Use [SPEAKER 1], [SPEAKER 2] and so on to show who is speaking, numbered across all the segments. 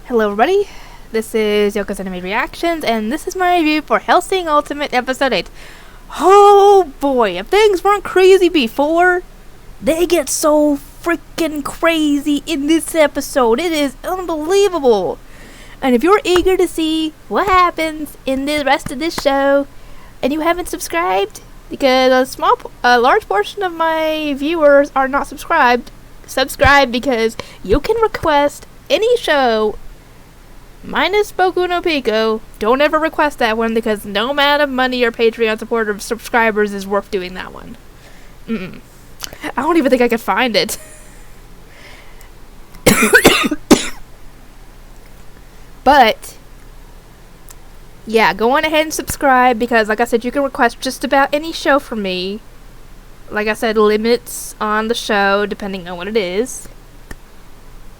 [SPEAKER 1] Hello everybody, this is Yoko's Anime Reactions, and this is my review for Hellsing Ultimate Episode 8. Oh boy, if things weren't crazy before, they get so freaking crazy in this episode. It is unbelievable. And if you're eager to see what happens in the rest of this show, and you haven't subscribed, because a large portion of my viewers are not subscribed, subscribe because you can request any show minus Boku no Pico. Don't ever request that one because no amount of money or Patreon support or subscribers is worth doing that one. I don't even think I could find it. But yeah, go on ahead and subscribe because, like I said, you can request just about any show from me. Like I said, limits on the show depending on what it is.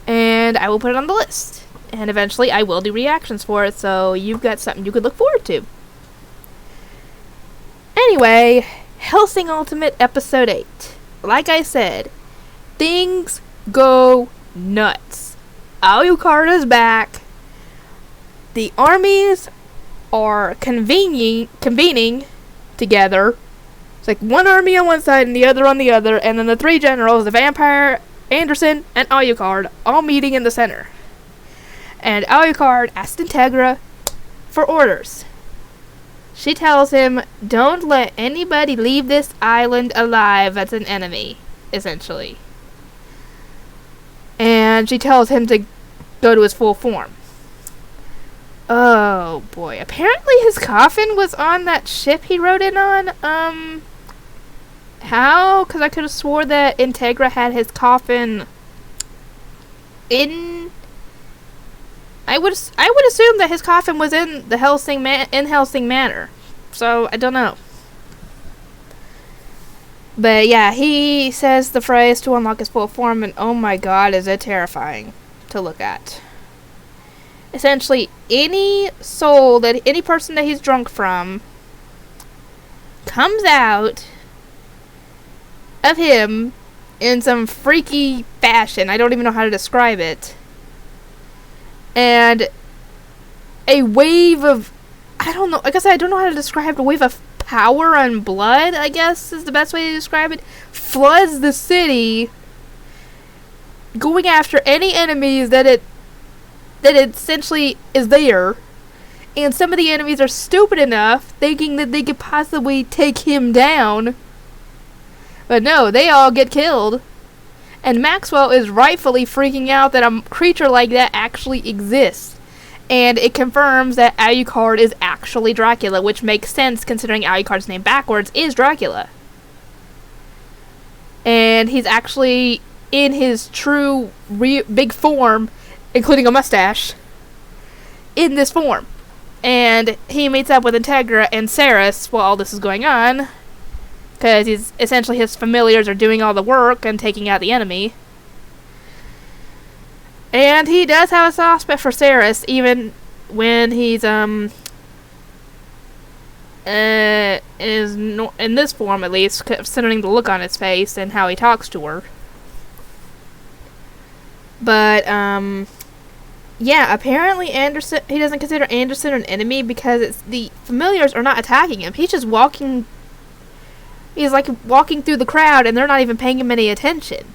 [SPEAKER 1] And I will put it on the list. And eventually I will do reactions for it, so you've got something you could look forward to. Anyway, Hellsing Ultimate Episode 8. Like I said, things go nuts. Alucard is back. The armies are convening together. It's like one army on one side and the other on the other, and then the three generals, the Vampire, Anderson, and Alucard, all meeting in the center. And Alucard asked Integra for orders. She tells him, don't let anybody leave this island alive that's an enemy, essentially. And she tells him to go to his full form. Oh boy, apparently his coffin was on that ship he rode in on. How? Because I could have swore that Integra had his coffin in... I would assume that his coffin was in the Hellsing Manor. So, I don't know. But yeah, he says the phrase to unlock his full form, and oh my god, is it terrifying to look at. Essentially, any soul that any person that he's drunk from comes out of him in some freaky fashion. I don't even know how to describe it. And a wave of, I don't know, like I said, I don't know how to describe a wave of power and blood, I guess is the best way to describe it, floods the city, going after any enemies that it essentially is there. And some of the enemies are stupid enough, thinking that they could possibly take him down. But no, they all get killed. And Maxwell is rightfully freaking out that a creature like that actually exists. And it confirms that Alucard is actually Dracula, which makes sense considering Alucard's name backwards is Dracula. And he's actually in his true big form, including a mustache, in this form. And he meets up with Integra and Ceres while all this is going on. Because he's essentially his familiars are doing all the work and taking out the enemy. And he does have a soft spot for Ceres, even when he's in this form at least, considering the look on his face and how he talks to her. But yeah, apparently Anderson, he doesn't consider Anderson an enemy because the familiars are not attacking him. He's just walking. He's like walking through the crowd and they're not even paying him any attention.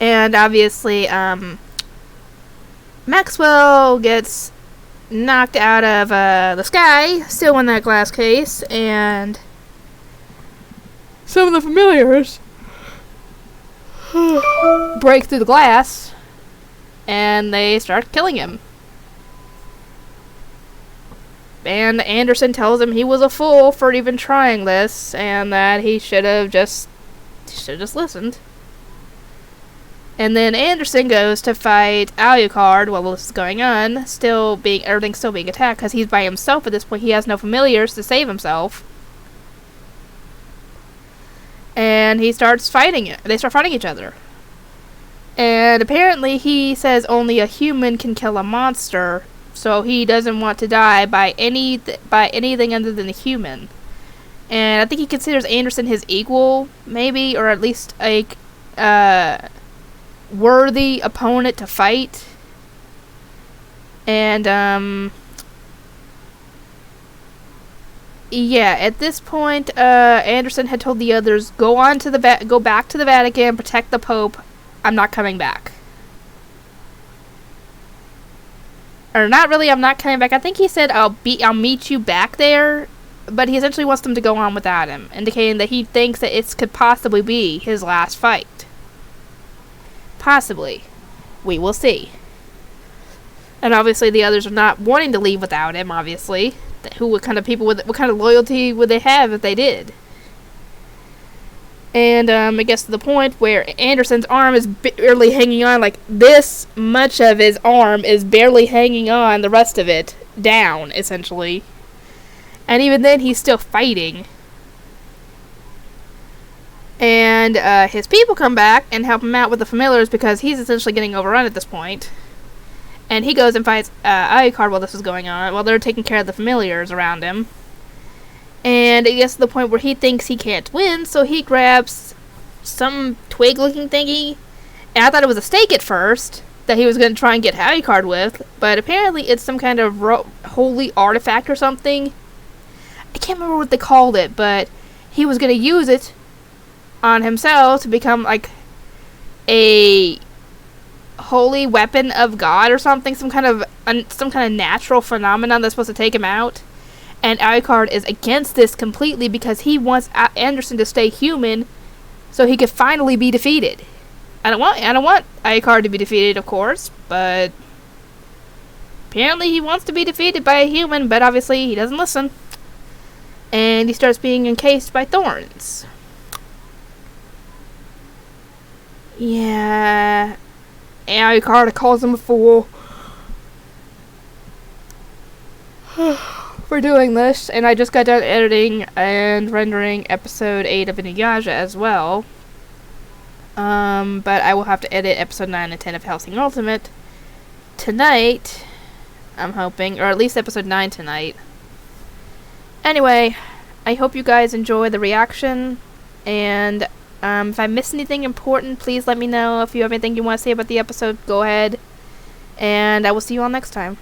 [SPEAKER 1] And obviously, Maxwell gets knocked out of the sky, still in that glass case, and some of the familiars break through the glass and they start killing him. And Anderson tells him he was a fool for even trying this, and that he should have just listened. And then Anderson goes to fight Alucard while this is going on, everything's still being attacked because he's by himself at this point. He has no familiars to save himself. And he starts fighting it. They start fighting each other. And apparently he says only a human can kill a monster. So he doesn't want to die by anything other than a human. And I think he considers Anderson his equal, maybe, or at least a worthy opponent to fight. And, yeah, at this point, Anderson had told the others, go back to the Vatican, protect the Pope. I'm not coming back. Or not really, I'm not coming back. I think he said, I'll meet you back there. But he essentially wants them to go on without him, indicating that he thinks that it could possibly be his last fight. Possibly. We will see. And obviously the others are not wanting to leave without him, obviously. What kind of loyalty would they have if they did? And it gets to the point where Anderson's arm is barely hanging on, like this much of his arm is barely hanging on, the rest of it down, essentially. And even then, he's still fighting. And his people come back and help him out with the familiars because he's essentially getting overrun at this point. And he goes and fights Alucard while this is going on, while they're taking care of the familiars around him. And it gets to the point where he thinks he can't win, so he grabs some twig-looking thingy. And I thought it was a stake at first that he was going to try and get Alucard with, but apparently it's some kind of holy artifact or something. I can't remember what they called it, but he was going to use it on himself to become like a holy weapon of God or something, some kind of natural phenomenon that's supposed to take him out. And Alucard is against this completely because he wants Anderson to stay human so he could finally be defeated. I don't want Alucard to be defeated, of course, but apparently he wants to be defeated by a human, but obviously he doesn't listen. And he starts being encased by thorns. Yeah. And Alucard calls him a fool for doing this. And I just got done editing and rendering episode 8 of Inuyasha as well. But I will have to edit episode 9 and 10 of Hellsing Ultimate tonight, I'm hoping. Or at least episode 9 tonight. Anyway, I hope you guys enjoy the reaction, and if I missed anything important, please let me know. If you have anything you want to say about the episode, go ahead, and I will see you all next time.